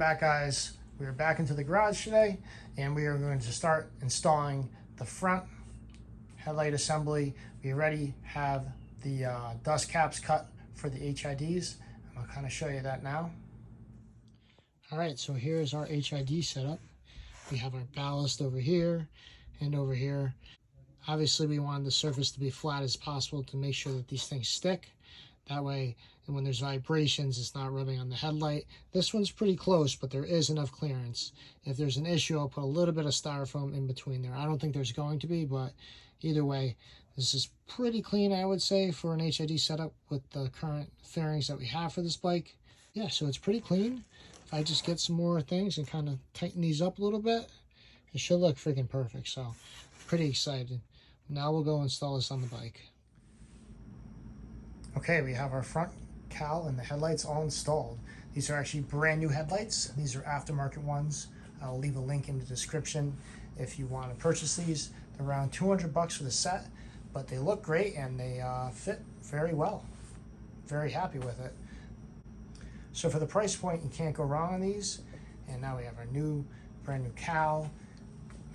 back, guys. We are back into the garage today, and we are going to start installing the front headlight assembly. We already have the dust caps cut for the HIDs. I'll kind of show you that now. All right, so here's our HID setup. We have our ballast over here and over here. Obviously, we wanted the surface to be flat as possible to make sure that these things stick. That way, and when there's vibrations, it's not rubbing on the headlight. This one's pretty close, but there is enough clearance. If there's an issue, I'll put a little bit of styrofoam in between there. I don't think there's going to be, but either way, this is pretty clean, I would say, for an HID setup with the current fairings that we have for this bike. Yeah, so it's pretty clean. If I just get some more things and kind of tighten these up a little bit, it should look freaking perfect. So, pretty excited. Now we'll go install this on the bike. Okay, we have our front cowl and the headlights all installed. These are actually brand new headlights. These are aftermarket ones. I'll leave a link in the description if you want to purchase these. They're around 200 bucks for the set, but they look great and they fit very well. Very happy with it. So for the price point, you can't go wrong on these. And now we have our brand new cowl.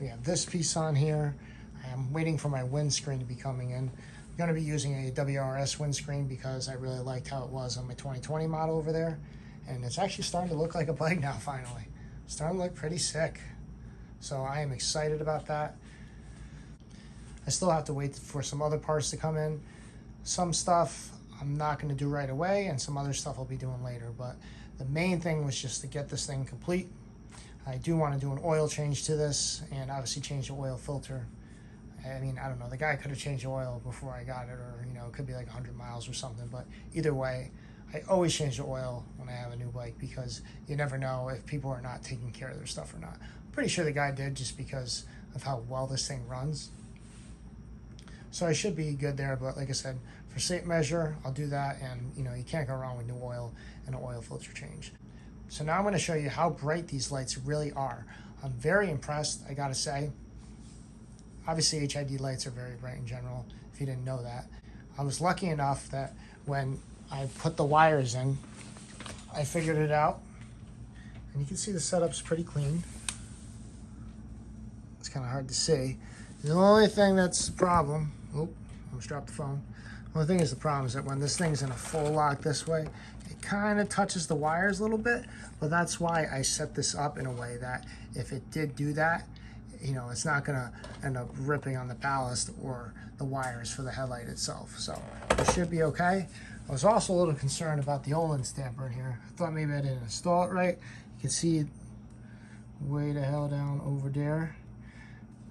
We have this piece on here. I am waiting for my windscreen to be coming in. I'm going to be using a WRS windscreen because I really liked how it was on my 2020 model over there. And it's actually starting to look like a bike now, finally. It's starting to look pretty sick. So I am excited about that. I still have to wait for some other parts to come in. Some stuff I'm not going to do right away, and some other stuff I'll be doing later. But the main thing was just to get this thing complete. I do want to do an oil change to this, and obviously change the oil filter. I mean, I don't know, the guy could have changed the oil before I got it, or, you know, it could be like 100 miles or something, but either way, I always change the oil when I have a new bike because you never know if people are not taking care of their stuff or not. I'm pretty sure the guy did just because of how well this thing runs. So I should be good there, but like I said, for safe measure, I'll do that, and, you know, you can't go wrong with new oil and an oil filter change. So now I'm going to show you how bright these lights really are. I'm very impressed, I gotta say. Obviously, HID lights are very bright in general, if you didn't know that. I was lucky enough that when I put the wires in, I figured it out. And you can see the setup's pretty clean. It's kind of hard to see. The only thing that's the problem, oh, I almost dropped the phone. The only thing is the problem is that when this thing's in a full lock this way, it kind of touches the wires a little bit, but that's why I set this up in a way that if it did do that, you know, it's not gonna end up ripping on the ballast or the wires for the headlight itself. So it should be okay. I was also a little concerned about the Olin stamper in here. I thought maybe I didn't install it right. You can see it way the hell down over there,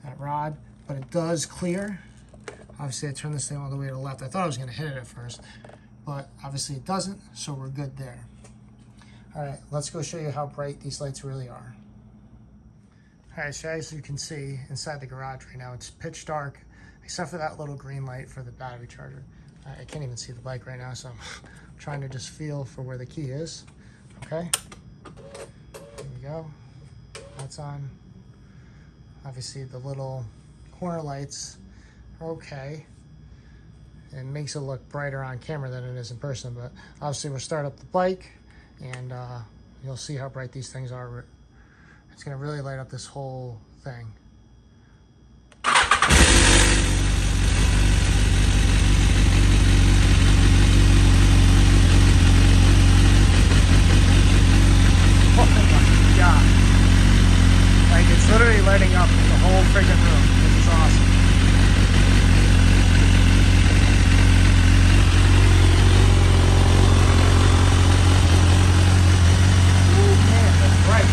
that rod, but it does clear. Obviously I turned this thing all the way to the left. I thought I was gonna hit it at first, but obviously it doesn't, so we're good there. All right, let's go show you how bright these lights really are. All right, so as you can see inside the garage right now, it's pitch dark, except for that little green light for the battery charger. I can't even see the bike right now, so I'm trying to just feel for where the key is. Okay, there we go, that's on. Obviously the little corner lights are okay. It makes it look brighter on camera than it is in person, but obviously we'll start up the bike and you'll see how bright these things are. It's gonna really light up this whole thing. Oh my God. Like, it's literally lighting up the whole freaking room. This is awesome. Oh man, that's bright.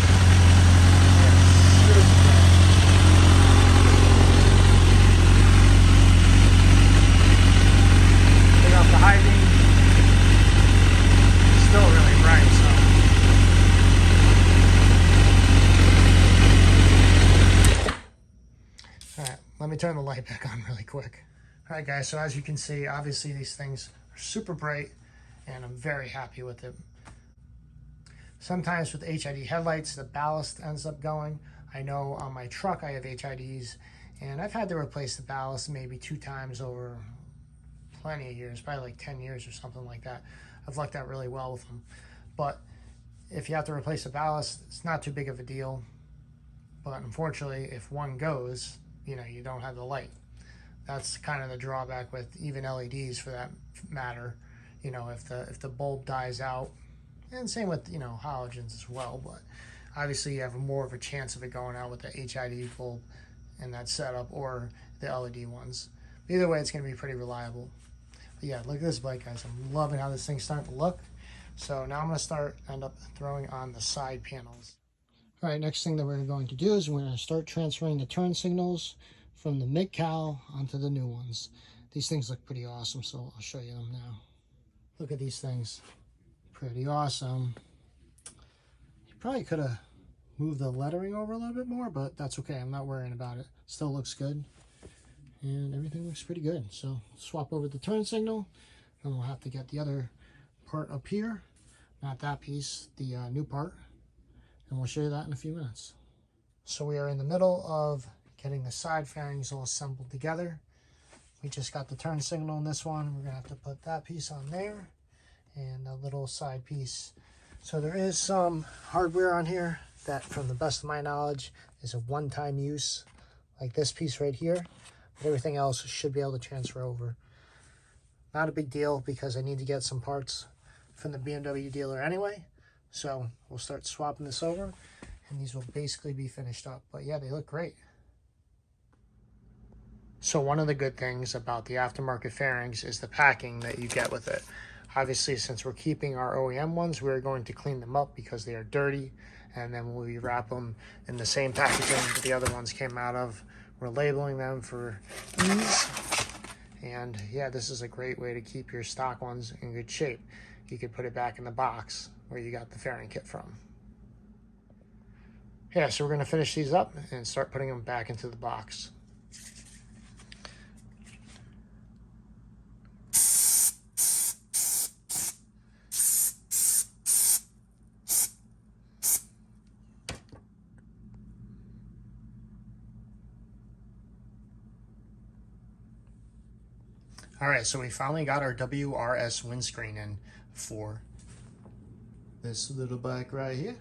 Let me turn the light back on really quick. All right, guys, so as you can see, obviously these things are super bright and I'm very happy with it. Sometimes with HID headlights, the ballast ends up going. I know on my truck I have HIDs, and I've had to replace the ballast maybe 2 times over plenty of years, probably like 10 years or something like that. I've lucked out really well with them. But If you have to replace a ballast, it's not too big of a deal. But unfortunately, if one goes, you know, you don't have the light. That's kind of the drawback with even LEDs for that matter. You know, if the bulb dies out, and same with, you know, halogens as well, but obviously you have more of a chance of it going out with the HID bulb in that setup or the LED ones. But either way, it's going to be pretty reliable. But yeah, look at this bike, guys. I'm loving how this thing's starting to look. So now I'm going to end up throwing on the side panels. All right, next thing that we're going to do is we're going to start transferring the turn signals from the mid cowl onto the new ones. These things look pretty awesome, so I'll show you them now. Look at these things. Pretty awesome. You probably could have moved the lettering over a little bit more, but that's okay. I'm not worrying about it. Still looks good. And everything looks pretty good. So swap over the turn signal, and we'll have to get the other part up here. Not that piece, the new part. And we'll show you that in a few minutes. So we are in the middle of getting the side fairings all assembled together. We just got the turn signal in this one. We're gonna have to put that piece on there and a little side piece. So there is some hardware on here that, from the best of my knowledge, is a one-time use, like this piece right here. But everything else should be able to transfer over. Not a big deal because I need to get some parts from the BMW dealer anyway. So we'll start swapping this over and these will basically be finished up. But yeah, they look great. So one of the good things about the aftermarket fairings is the packing that you get with it. Obviously, since we're keeping our OEM ones, we're going to clean them up because they are dirty. And then when we wrap them in the same packaging that the other ones came out of, we're labeling them for ease. And yeah, this is a great way to keep your stock ones in good shape. You could put it back in the box where you got the fairing kit from. Yeah, so we're going to finish these up and start putting them back into the box. All right, so we finally got our WRS windscreen in for this little bike right here.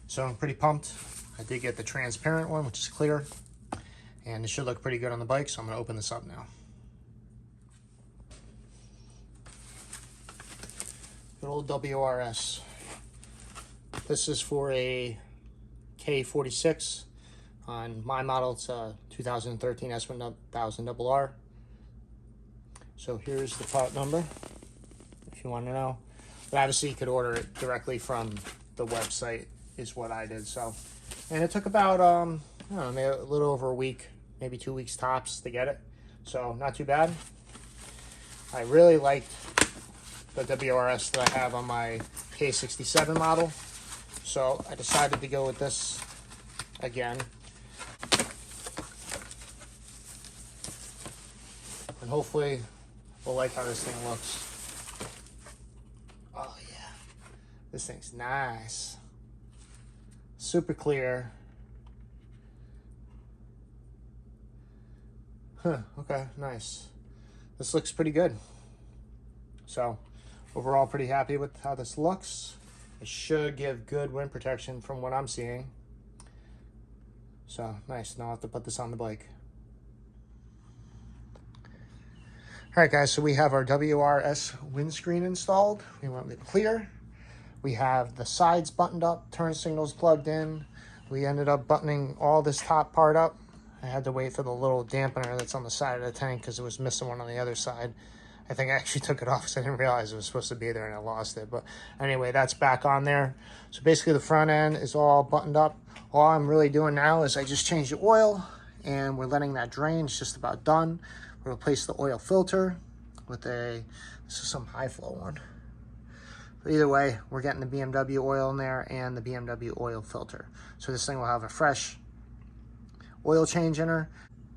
So I'm pretty pumped. I did get the transparent one, which is clear, and it should look pretty good on the bike, so I'm gonna open this up now. Good old WRS. This is for a K46. On my model, it's a 2013 s1000rr. So here's the part number, if you want to know. But obviously you could order it directly from the website, is what I did. So, and it took about, I don't know, maybe a little over a week, maybe 2 weeks tops to get it. So not too bad. I really liked the WRS that I have on my K67 model. So I decided to go with this again. And hopefully we'll like how this thing looks. Oh yeah, this thing's nice. Super clear. Huh, okay, nice. This looks pretty good. So overall pretty happy with how this looks. It should give good wind protection from what I'm seeing. So nice, now I'll have to put this on the bike. All right, guys, so we have our WRS windscreen installed. We went with clear. We have the sides buttoned up, turn signals plugged in. We ended up buttoning all this top part up. I had to wait for the little dampener that's on the side of the tank because it was missing one on the other side. I think I actually took it off because I didn't realize it was supposed to be there and I lost it. But anyway, that's back on there. So basically the front end is all buttoned up. All I'm really doing now is I just changed the oil and we're letting that drain. It's just about done. We'll replace the oil filter with this is some high flow one. But either way, we're getting the BMW oil in there and the BMW oil filter. So this thing will have a fresh oil change in her.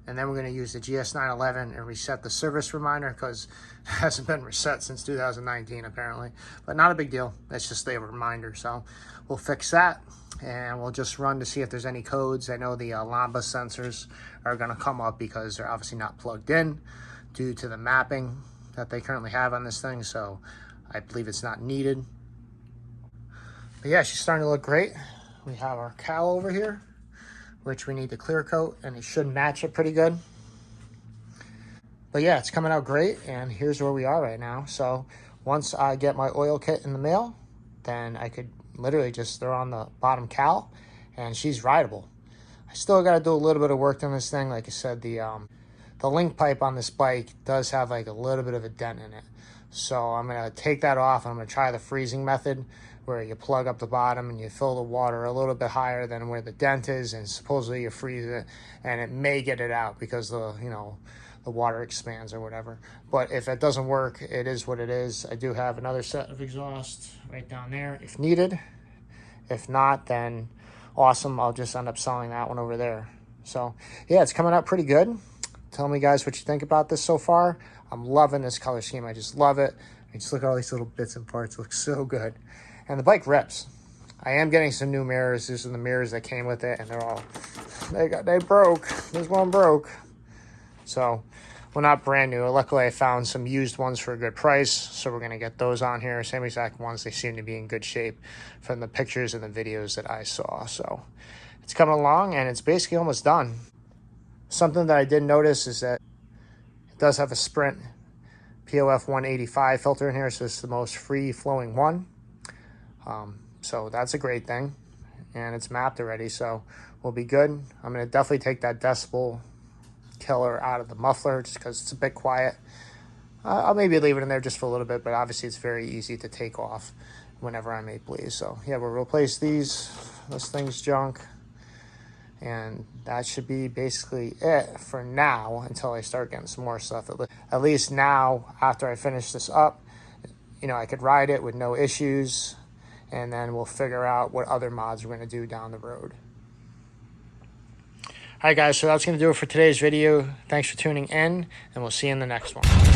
And then we're gonna use the GS911 and reset the service reminder because it hasn't been reset since 2019 apparently. But not a big deal, that's just a reminder. So we'll fix that and we'll just run to see if there's any codes. I know the Lamba sensors are gonna come up because they're obviously not plugged in due to the mapping that they currently have on this thing. So I believe it's not needed. But yeah, she's starting to look great. We have our cowl over here, which we need to clear coat, and it should match it pretty good. But yeah, it's coming out great, and here's where we are right now. So once I get my oil kit in the mail, then I could literally just throw on the bottom cowl, and she's rideable. I still got to do a little bit of work on this thing. Like I said, the link pipe on this bike does have like a little bit of a dent in it. So I'm going to take that off, and I'm going to try the freezing method, where you plug up the bottom and you fill the water a little bit higher than where the dent is, and supposedly you freeze it, and it may get it out because the water expands or whatever. But if it doesn't work, it is what it is. I do have another set of exhaust right down there if needed. If not, then awesome, I'll just end up selling that one over there. So yeah, it's coming out pretty good. Tell me guys what you think about this so far. I'm loving this color scheme. I just love it. I just look at all these little bits and parts. It looks so good. And the bike rips. I am getting some new mirrors. These are the mirrors that came with it, and they broke. This one broke. So, well, not brand new. Luckily, I found some used ones for a good price, so we're going to get those on here. Same exact ones. They seem to be in good shape from the pictures and the videos that I saw. So, it's coming along, and it's basically almost done. Something that I did notice is that it does have a Sprint POF 185 filter in here, so it's the most free-flowing one. So that's a great thing, and it's mapped already, so we'll be good. I'm going to definitely take that decibel killer out of the muffler just because it's a bit quiet. I'll maybe leave it in there just for a little bit, but obviously it's very easy to take off whenever I may please. So yeah, we'll replace these. This thing's junk, and that should be basically it for now until I start getting some more stuff. At least now, after I finish this up, I could ride it with no issues, and then we'll figure out what other mods we're going to do down the road. All right, guys, so that's going to do it for today's video. Thanks for tuning in, and we'll see you in the next one.